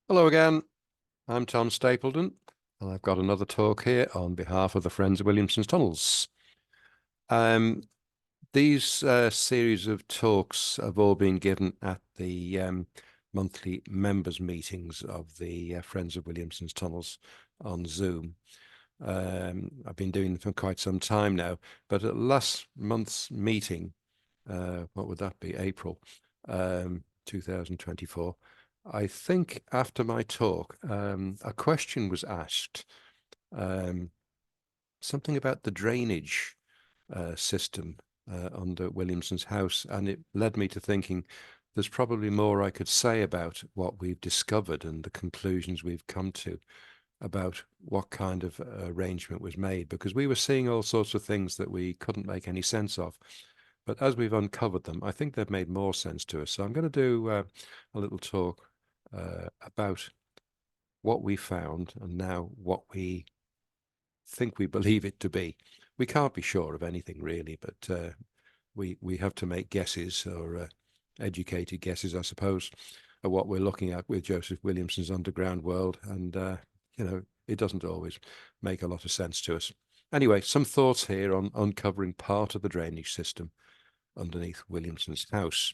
Hello again, I'm Tom Stapledon, and I've got another talk here on behalf of the Friends of Williamson's Tunnels. Um, these series of talks have all been given at the monthly members meetings of the Friends of Williamson's Tunnels on Zoom. I've been doing them for quite some time now, but at last month's meeting, what would that be, April 2024, I think after my talk, a question was asked, um, something about the drainage system under Williamson's house, and it led me to thinking there's probably more I could say about what we've discovered and the conclusions we've come to about what kind of arrangement was made, because we were seeing all sorts of things that we couldn't make any sense of. But as we've uncovered them, I think they've made more sense to us. So I'm going to do a little talk about what we found and now what we think we believe it to be. We can't be sure of anything really, but we have to make guesses, or educated guesses, I suppose, at what we're looking at with Joseph Williamson's underground world. And it doesn't always make a lot of sense to us. Anyway, some thoughts here on uncovering part of the drainage system underneath Williamson's house.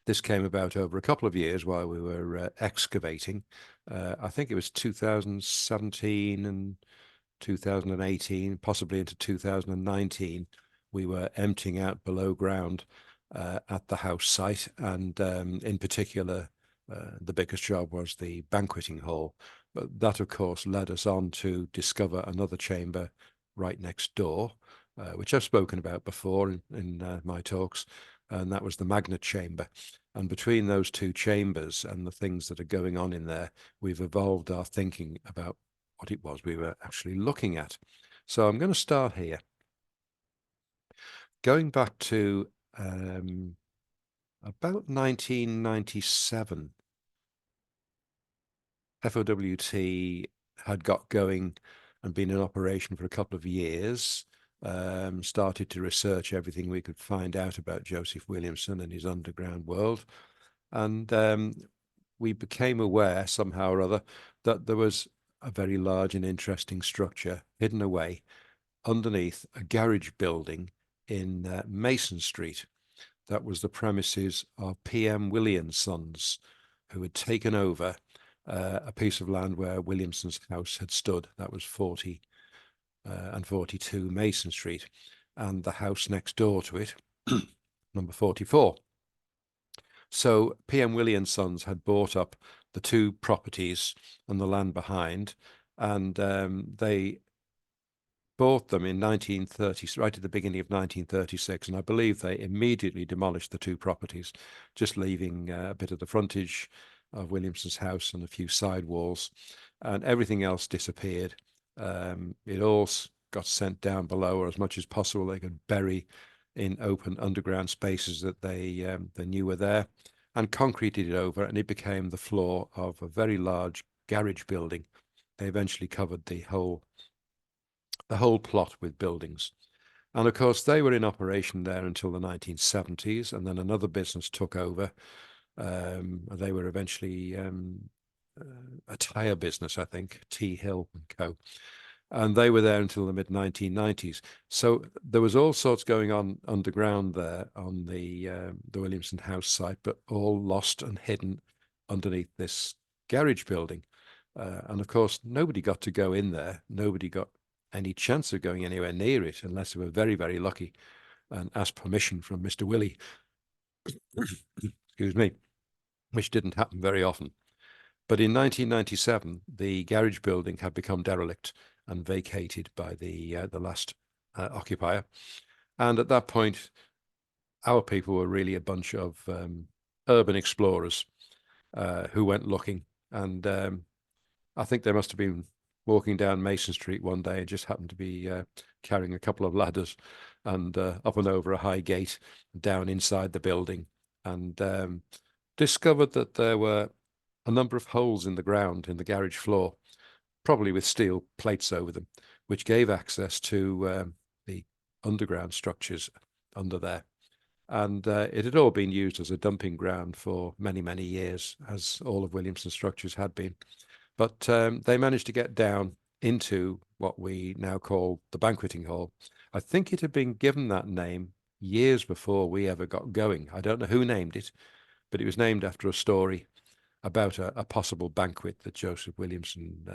This came about over a couple of years while we were excavating. I think it was 2017 and 2018, possibly into 2019. We were emptying out below ground at the house site, and in particular, the biggest job was the banqueting hall. But that, of course, led us on to discover another chamber right next door, which I've spoken about before in my talks, and that was the magnet chamber. And between those two chambers and the things that are going on in there, we've evolved our thinking about what it was we were actually looking at. So I'm going to start here. Going back to about 1997, FoWT had got going and been in operation for a couple of years. Started to research everything we could find out about Joseph Williamson and his underground world. And we became aware somehow or other that there was a very large and interesting structure hidden away underneath a garage building in Mason Street. That was the premises of PM Williamson's, who had taken over a piece of land where Williamson's house had stood. That was 40 and 42 Mason Street, and the house next door to it, number 44. So PM Williamson's had bought up the two properties and the land behind, and they bought them in 1930, right at the beginning of 1936, and I believe they immediately demolished the two properties, just leaving a bit of the frontage of Williamson's house and a few side walls, and everything else disappeared. It all got sent down below, or as much as possible they could bury in open underground spaces that they knew were there, and concreted it over, and it became the floor of a very large garage building. They eventually covered the whole plot with buildings. And of course, they were in operation there until the 1970s, and then another business took over. They were eventually a tire business, I think, T Hill and Co. And they were there until the mid 1990s. So there was all sorts going on underground there on the Williamson house site, but all lost and hidden underneath this garage building. And of course, nobody got to go in there. Nobody got any chance of going anywhere near it unless they were very, very lucky and asked permission from Mr. Willie. Excuse me, which didn't happen very often. But in 1997, the garage building had become derelict and vacated by the last occupier. And at that point, our people were really a bunch of urban explorers who went looking. And I think they must have been walking down Mason Street one day and just happened to be carrying a couple of ladders and up and over a high gate down inside the building, and discovered that there were a number of holes in the ground in the garage floor, probably with steel plates over them, which gave access to the underground structures under there. And it had all been used as a dumping ground for many, many years, as all of Williamson's structures had been. But they managed to get down into what we now call the Banqueting Hall. I think it had been given that name years before we ever got going. I don't know who named it, but it was named after a story about a possible banquet that Joseph Williamson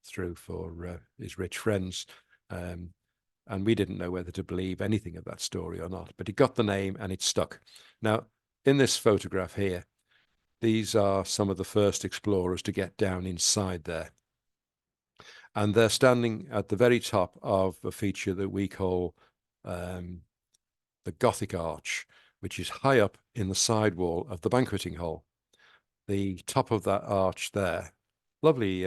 threw for his rich friends. And we didn't know whether to believe anything of that story or not, but he got the name and it stuck. Now, in this photograph here, these are some of the first explorers to get down inside there. And they're standing at the very top of a feature that we call the Gothic arch, which is high up in the side wall of the banqueting hall. The top of that arch there, lovely,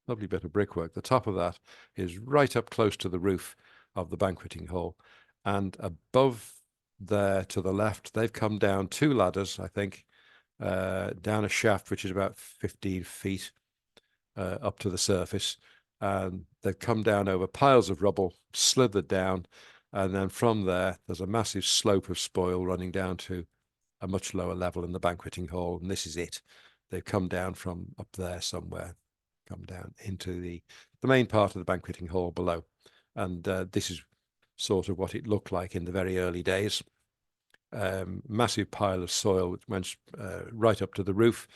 lovely bit of brickwork. The top of that is right up close to the roof of the banqueting hall. And above there to the left, they've come down 2 ladders, I think, down a shaft which is about 15 feet up to the surface. And they've come down over piles of rubble, slithered down, and then from there, there's a massive slope of spoil running down to a much lower level in the banqueting hall, and this is it. They've come down from up there somewhere, come down into the main part of the banqueting hall below. And this is sort of what it looked like in the very early days. Massive pile of soil which went right up to the roof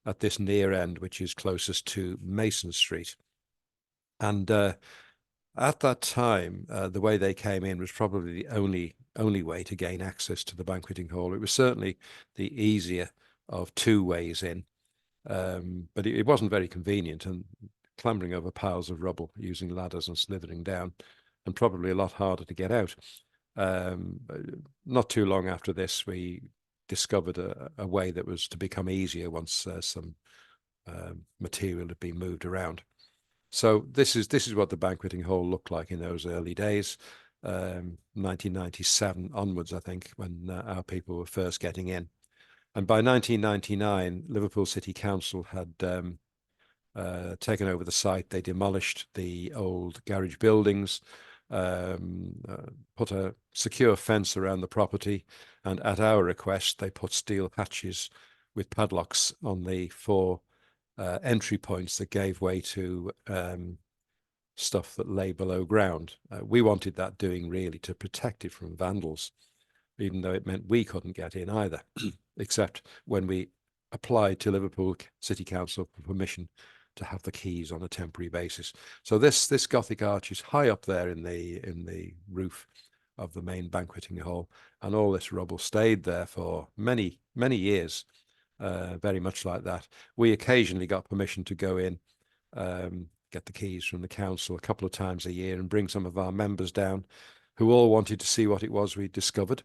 at this near end, which is closest to Mason Street. And at that time, the way they came in was probably the only way to gain access to the banqueting hall. It was certainly the easier of 2 ways in, but it wasn't very convenient, and clambering over piles of rubble using ladders and slithering down, and probably a lot harder to get out. Not too long after this, we discovered a way that was to become easier once some material had been moved around. So this is what the banqueting hall looked like in those early days, 1997 onwards, I think, when our people were first getting in. And by 1999, Liverpool City Council had taken over the site. They demolished the old garage buildings, put a secure fence around the property, and at our request, they put steel hatches with padlocks on the 4 entry points that gave way to stuff that lay below ground. We wanted that doing really to protect it from vandals, even though it meant we couldn't get in either, except when we applied to Liverpool City Council for permission to have the keys on a temporary basis. So this Gothic arch is high up there in the roof of the main banqueting hall, and all this rubble stayed there for many, many years. Very much like that. We occasionally got permission to go in, get the keys from the council a couple of times a year and bring some of our members down who all wanted to see what it was we discovered,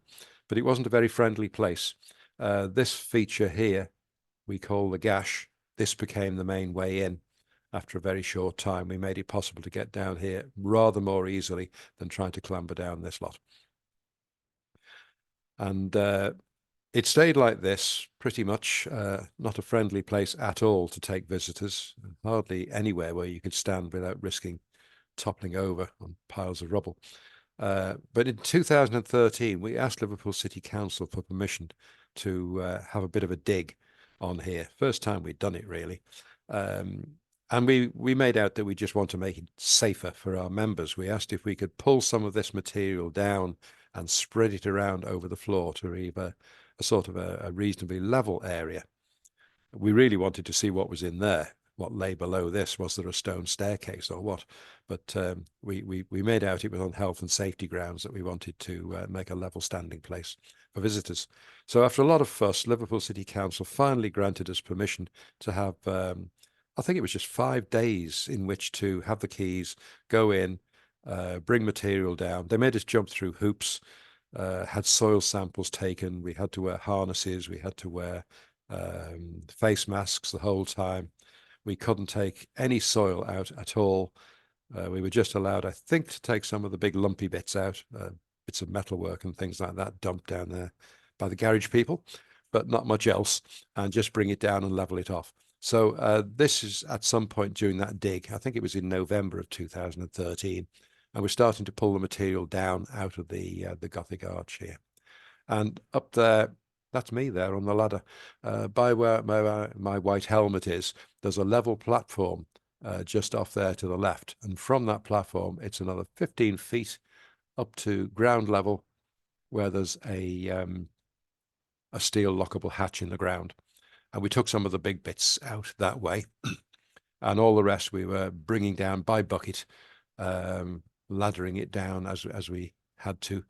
but it wasn't a very friendly place. This feature here we call the gash. This became the main way in. After a very short time, we made it possible to get down here rather more easily than trying to clamber down this lot. And it stayed like this, pretty much, not a friendly place at all to take visitors, hardly anywhere where you could stand without risking toppling over on piles of rubble. But in 2013, we asked Liverpool City Council for permission to have a bit of a dig on here. First time we'd done it, really. And we made out that we just want to make it safer for our members. We asked if we could pull some of this material down and spread it around over the floor to leave a sort of a reasonably level area. We really wanted to see what was in there, what lay below this. Was there a stone staircase or what? But we made out it was on health and safety grounds that we wanted to make a level standing place for visitors. So after a lot of fuss, Liverpool City Council finally granted us permission to have, I think it was just 5 days in which to have the keys, go in, bring material down. They made us jump through hoops, had soil samples taken. We had to wear harnesses. We had to wear face masks the whole time. We couldn't take any soil out at all. We were just allowed, I think, to take some of the big lumpy bits out, bits of metalwork and things like that dumped down there by the garage people, but not much else, and just bring it down and level it off. So this is at some point during that dig. I think it was in November of 2013, and we're starting to pull the material down out of the Gothic arch here. And up there, that's me there on the ladder. By where my white helmet is, there's a level platform just off there to the left. And from that platform, it's another 15 feet up to ground level, where there's a steel lockable hatch in the ground. And we took some of the big bits out that way. And all the rest we were bringing down by bucket, laddering it down as we had to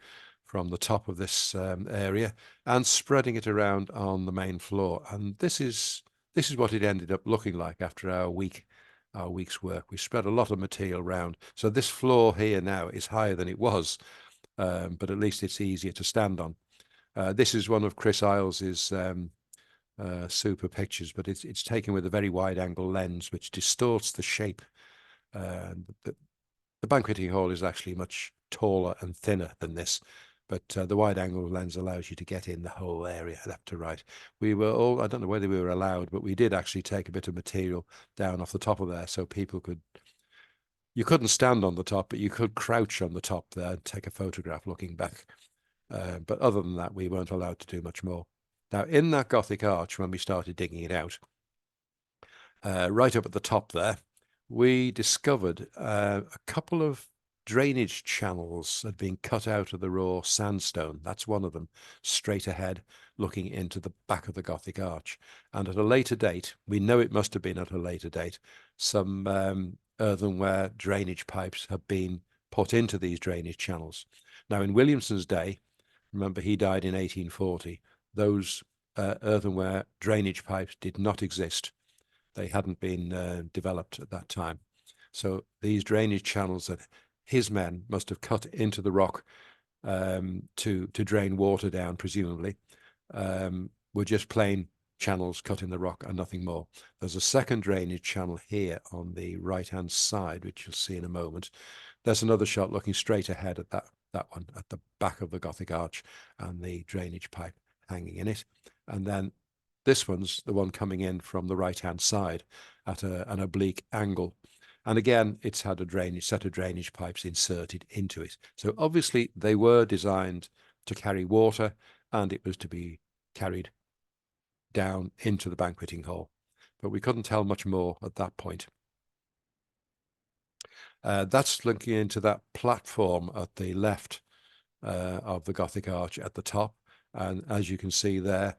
from the top of this area and spreading it around on the main floor. And this is what it ended up looking like after our week's work. We spread a lot of material around. So this floor here now is higher than it was, but at least it's easier to stand on. This is one of Chris Iles's super pictures, but it's taken with a very wide angle lens, which distorts the shape. The banqueting hall is actually much taller and thinner than this, but the wide angle lens allows you to get in the whole area left to right. We were all, I don't know whether we were allowed, but we did actually take a bit of material down off the top of there so people could, you couldn't stand on the top, but you could crouch on the top there and take a photograph looking back. But other than that, we weren't allowed to do much more. Now, in that Gothic arch, when we started digging it out, right up at the top there, we discovered a couple of drainage channels had been cut out of the raw sandstone. That's one of them, straight ahead, looking into the back of the Gothic arch. And at a later date, we know it must have been at a later date, some earthenware drainage pipes have been put into these drainage channels. Now, in Williamson's day, remember he died in 1840, those earthenware drainage pipes did not exist. They hadn't been developed at that time. So these drainage channels that his men must have cut into the rock to drain water down, presumably, were just plain channels cut in the rock and nothing more. There's a second drainage channel here on the right-hand side, which you'll see in a moment. There's another shot looking straight ahead at that one at the back of the Gothic arch and the drainage pipe hanging in it. And then this one's the one coming in from the right-hand side at an oblique angle. And again, it's had a set of drainage pipes inserted into it. So obviously they were designed to carry water, and it was to be carried down into the banqueting hall. But we couldn't tell much more at that point. That's linking into that platform at the left of the Gothic arch at the top. And as you can see there,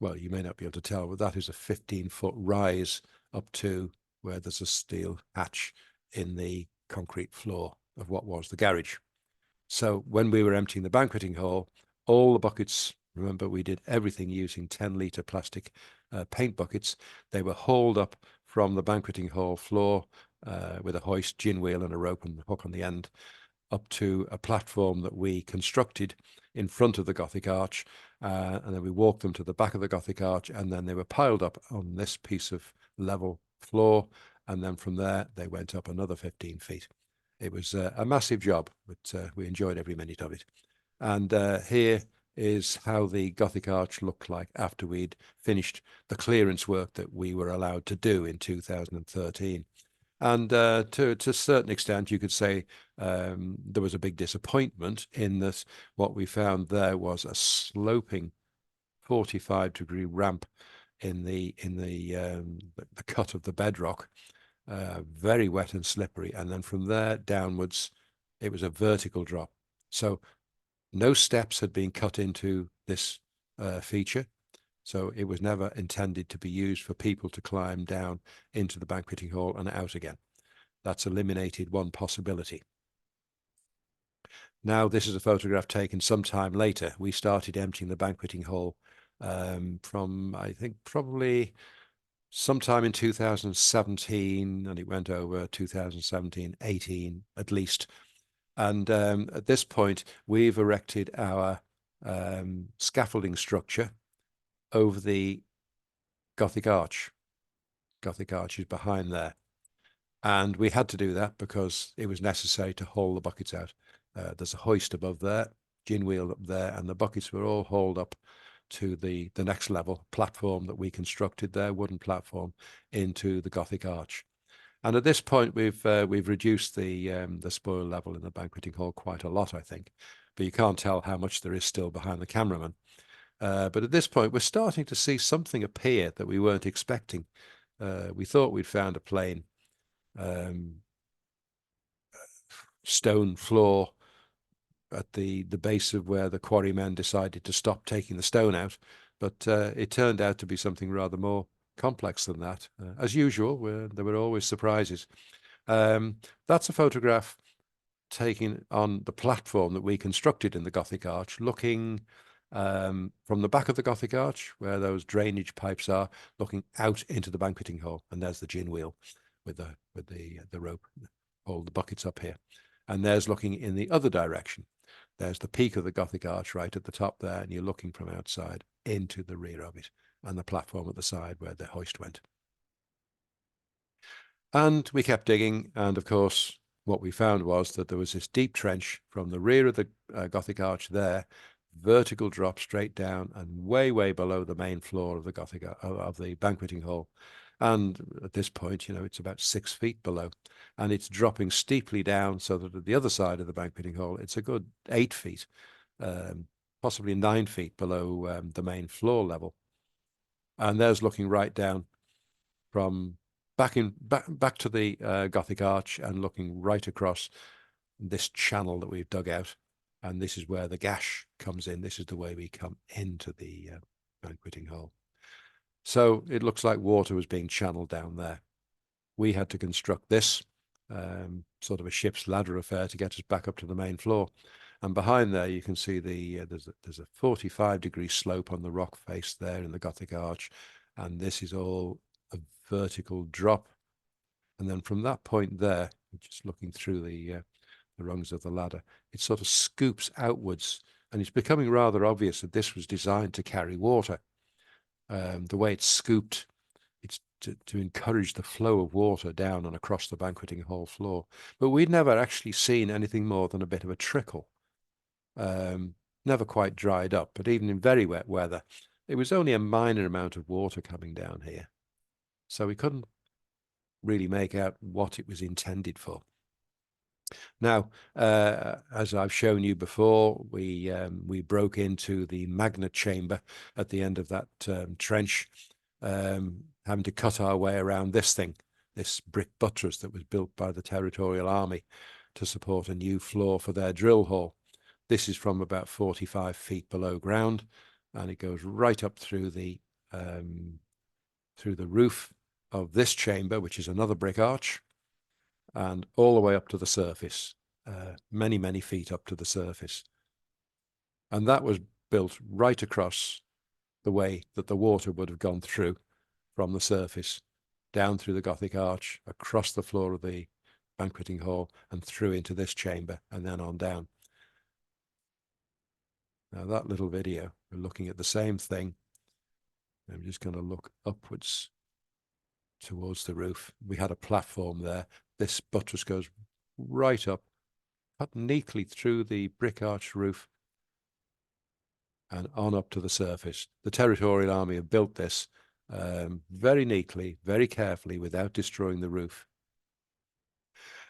well, you may not be able to tell, but that is a 15-foot rise up to where there's a steel hatch in the concrete floor of what was the garage. So when we were emptying the banqueting hall, all the buckets, remember we did everything using 10-litre plastic paint buckets. They were hauled up from the banqueting hall floor with a hoist, gin wheel and a rope and hook on the end, up to a platform that we constructed in front of the Gothic arch. And then we walked them to the back of the Gothic arch, and then they were piled up on this piece of level floor. And then from there, they went up another 15 feet. It was a massive job, but we enjoyed every minute of it. And here is how the Gothic arch looked like after we'd finished the clearance work that we were allowed to do in 2013. And to a certain extent, you could say there was a big disappointment in that what we found there was a sloping 45-degree ramp in the cut of the bedrock, very wet and slippery. And then from there downwards, it was a vertical drop. So no steps had been cut into this feature. So it was never intended to be used for people to climb down into the banqueting hall and out again. That's eliminated one possibility. Now, this is a photograph taken some time later. We started emptying the banqueting hall from, I think, probably sometime in 2017, and it went over 2017, 18 at least. And at this point, we've erected our scaffolding structure over the Gothic arch. Gothic arch is behind there. And we had to do that because it was necessary to haul the buckets out. There's a hoist above there, gin wheel up there, and the buckets were all hauled up to the next level platform that we constructed there, wooden platform, into the Gothic arch. And at this point, we've reduced the spoil level in the banqueting hall quite a lot, I think. but you can't tell how much there is still behind the cameraman. But at this point, we're starting to see something appear that we weren't expecting. We thought we'd found a plain stone floor at the base of where the quarrymen decided to stop taking the stone out, but it turned out to be something rather more complex than that. As usual, there were always surprises. That's a photograph taken on the platform that we constructed in the Gothic arch, looking from the back of the Gothic arch, where those drainage pipes are, looking out into the banqueting hall. And there's the gin wheel with the rope, hold the buckets up here. And there's looking in the other direction. There's the peak of the Gothic arch right at the top there, and you're looking from outside into the rear of it, and the platform at the side where the hoist went. And we kept digging, and of course, what we found was that there was this deep trench from the rear of the Gothic arch there, vertical drop straight down and way below the main floor of the Gothic of the banqueting hall. And at this point, you know, it's about 6 feet below, and it's dropping steeply down so that at the other side of the banqueting hall, it's a good 8 feet, possibly 9 feet below the main floor level. And there's looking right down from back to the Gothic arch and looking right across this channel that we've dug out. And this is where the gash comes in. This is the way we come into the banqueting hall. So it looks like water was being channeled down there. We had to construct this sort of a ship's ladder affair to get us back up to the main floor. And behind there, you can see there's a 45-degree slope on the rock face there in the Gothic arch. And this is all a vertical drop. And then from that point there, just looking through the rungs of the ladder, it sort of scoops outwards. And it's becoming rather obvious that this was designed to carry water. The way it's scooped, it's to encourage the flow of water down and across the banqueting hall floor. But we'd never actually seen anything more than a bit of a trickle. Never quite dried up, but even in very wet weather, it was only a minor amount of water coming down here. So we couldn't really make out what it was intended for. Now, as I've shown you before, we broke into the magnet chamber at the end of that trench, having to cut our way around this thing, this brick buttress that was built by the Territorial Army to support a new floor for their drill hall. This is from about 45 feet below ground, and it goes right up through the roof of this chamber, which is another brick arch, and all the way up to the surface, many feet up to the surface. And that was built right across the way that the water would have gone through from the surface, down through the Gothic arch, across the floor of the banqueting hall, and through into this chamber, and then on down. Now that little video, we're looking at the same thing. I'm just going to look upwards towards the roof. We had a platform there. This buttress goes right up, cut neatly through the brick arch roof and on up to the surface. The Territorial Army have built this very neatly, very carefully, without destroying the roof.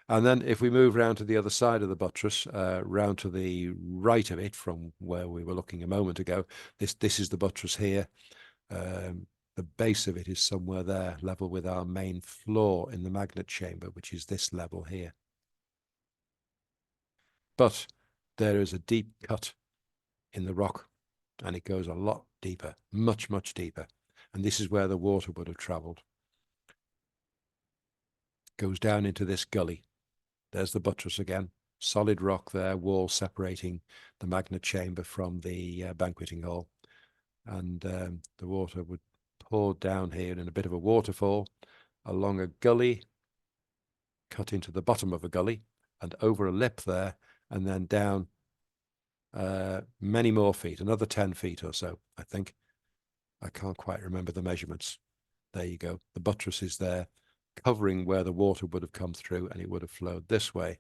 And then if we move round to the other side of the buttress, round to the right of it from where we were looking a moment ago, this is the buttress here. The base of it is somewhere there, level with our main floor in the magnet chamber, which is this level here. But there is a deep cut in the rock, and it goes a lot deeper, much deeper. And this is where the water would have traveled. Goes down into this gully. There's the buttress again, solid rock there, wall separating the magnet chamber from the banqueting hall. And the water would pour down here in a bit of a waterfall along a gully, cut into the bottom of a gully and over a lip there, and then down many more feet, another 10 feet or so, I think. I can't quite remember the measurements. There you go. The buttress is there, covering where the water would have come through, and it would have flowed this way,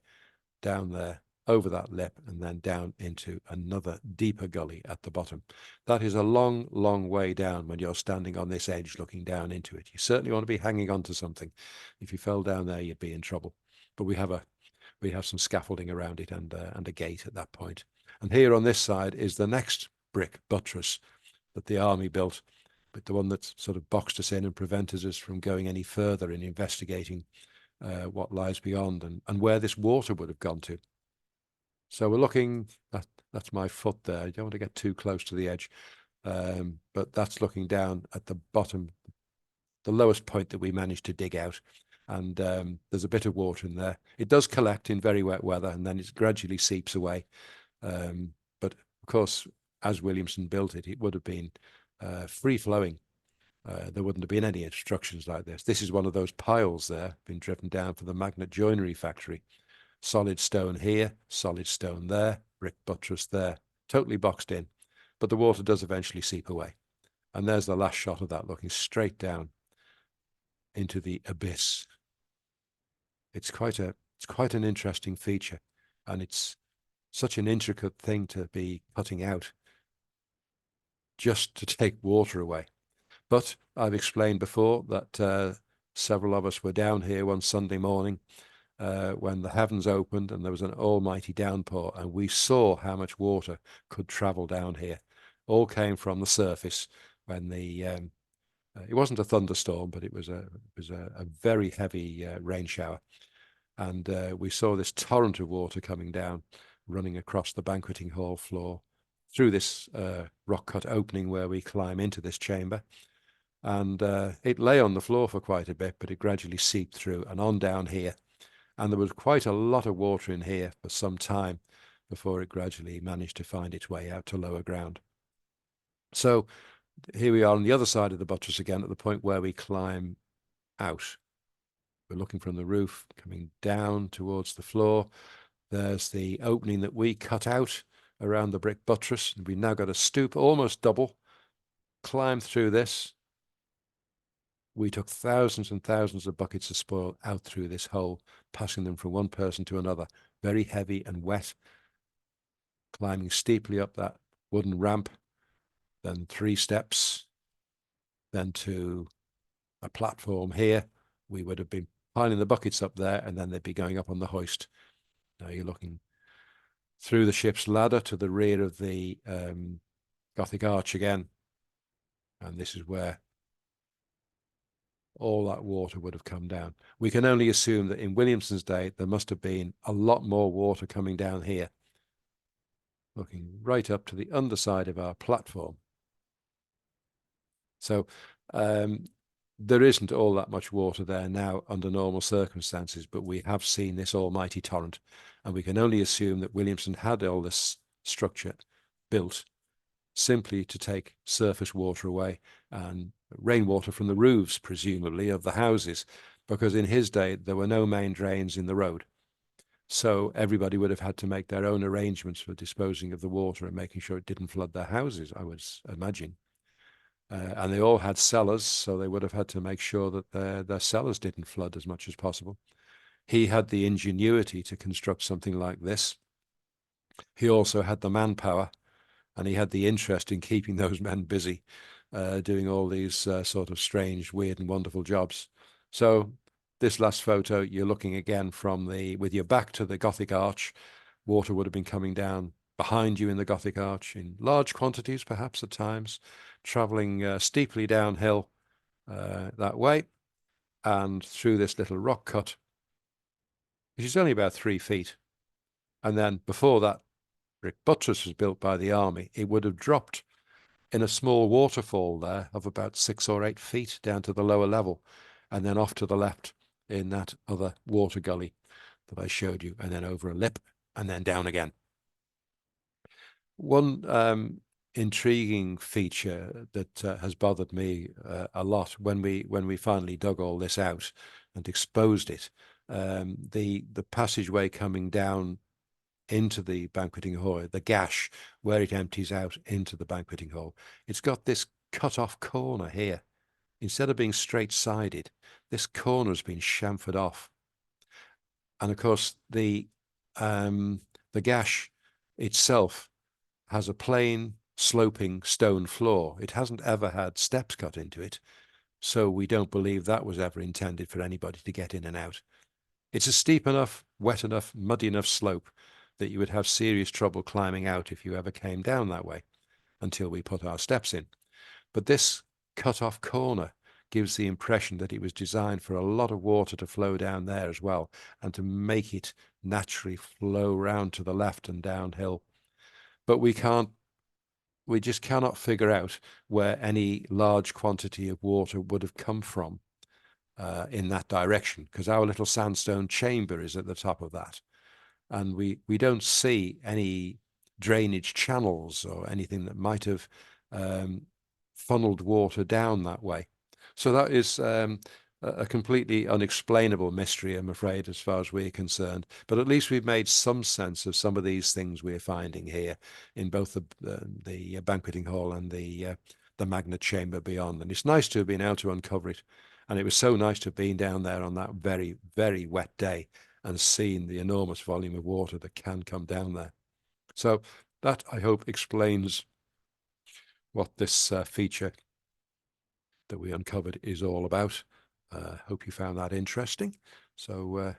down there, over that lip, and then down into another deeper gully at the bottom. That is a long way down when you're standing on this edge looking down into it. You certainly want to be hanging on to something. If you fell down there, you'd be in trouble. But we have some scaffolding around it and a gate at that point. And here on this side is the next brick buttress that the army built, but the one that sort of boxed us in and prevented us from going any further in investigating what lies beyond and where this water would have gone to. So we're looking, that's my foot there. You don't want to get too close to the edge, but that's looking down at the bottom, the lowest point that we managed to dig out. And there's a bit of water in there. It does collect in very wet weather, and then it gradually seeps away. But of course, as Williamson built it, it would have been free flowing. There wouldn't have been any instructions like this. This is one of those piles there, been driven down for the magnet joinery factory. Solid stone here, solid stone there, brick buttress there, totally boxed in. But the water does eventually seep away. And there's the last shot of that, looking straight down into the abyss. It's quite an interesting feature, and it's such an intricate thing to be cutting out just to take water away. But I've explained before that several of us were down here one Sunday morning when the heavens opened and there was an almighty downpour, and we saw how much water could travel down here. All came from the surface when the it wasn't a thunderstorm, but it was a very heavy rain shower, and we saw this torrent of water coming down, running across the banqueting hall floor through this rock cut opening where we climb into this chamber. And it lay on the floor for quite a bit, but it gradually seeped through and on down here. And there was quite a lot of water in here for some time before it gradually managed to find its way out to lower ground. So here we are on the other side of the buttress again, at the point where we climb out. We're looking from the roof, coming down towards the floor. There's the opening that we cut out around the brick buttress. We've now got a stoop, almost double, climb through this. We took thousands and thousands of buckets of spoil out through this hole, passing them from one person to another, very heavy and wet, climbing steeply up that wooden ramp, then 3 steps, then to a platform here. We would have been piling the buckets up there, and then they'd be going up on the hoist. Now you're looking through the ship's ladder to the rear of the Gothic arch again, and this is where all that water would have come down. We can only assume that in Williamson's day, there must have been a lot more water coming down here. Looking right up to the underside of our platform. So there isn't all that much water there now under normal circumstances, but we have seen this almighty torrent, and we can only assume that Williamson had all this structure built simply to take surface water away and rainwater from the roofs, presumably, of the houses, because in his day there were no main drains in the road. So everybody would have had to make their own arrangements for disposing of the water and making sure it didn't flood their houses, I would imagine. And they all had cellars, so they would have had to make sure that their cellars didn't flood as much as possible. He had the ingenuity to construct something like this. He also had the manpower, and he had the interest in keeping those men busy, doing all these sort of strange, weird and wonderful jobs. So this last photo, you're looking again from with your back to the Gothic arch. Water would have been coming down behind you in the Gothic arch in large quantities, perhaps at times, traveling steeply downhill that way and through this little rock cut, which is only about 3 feet. And then before that brick buttress was built by the army, it would have dropped in a small waterfall there of about 6 or 8 feet down to the lower level, and then off to the left in that other water gully that I showed you, and then over a lip and then down again. One intriguing feature that has bothered me a lot when we finally dug all this out and exposed it, the passageway coming down into the banqueting hall, the gash where it empties out into the banqueting hall, it's got this cut off corner here. Instead of being straight sided, this corner has been chamfered off. And of course, the gash itself has a plain sloping stone floor. It hasn't ever had steps cut into it, so we don't believe that was ever intended for anybody to get in and out. It's a steep enough, wet enough, muddy enough slope that you would have serious trouble climbing out if you ever came down that way until we put our steps in. But this cut-off corner gives the impression that it was designed for a lot of water to flow down there as well, and to make it naturally flow round to the left and downhill. But we just cannot figure out where any large quantity of water would have come from in that direction, because our little sandstone chamber is at the top of that. And we don't see any drainage channels or anything that might have funneled water down that way. So that is a completely unexplainable mystery, I'm afraid, as far as we're concerned. But at least we've made some sense of some of these things we're finding here in both the banqueting hall and the magnet chamber beyond. And it's nice to have been able to uncover it. And it was so nice to have been down there on that very, very wet day and seen the enormous volume of water that can come down there. So that, I hope, explains what this feature that we uncovered is all about. Hope you found that interesting. So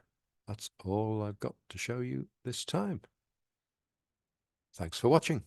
that's all I've got to show you this time. Thanks for watching.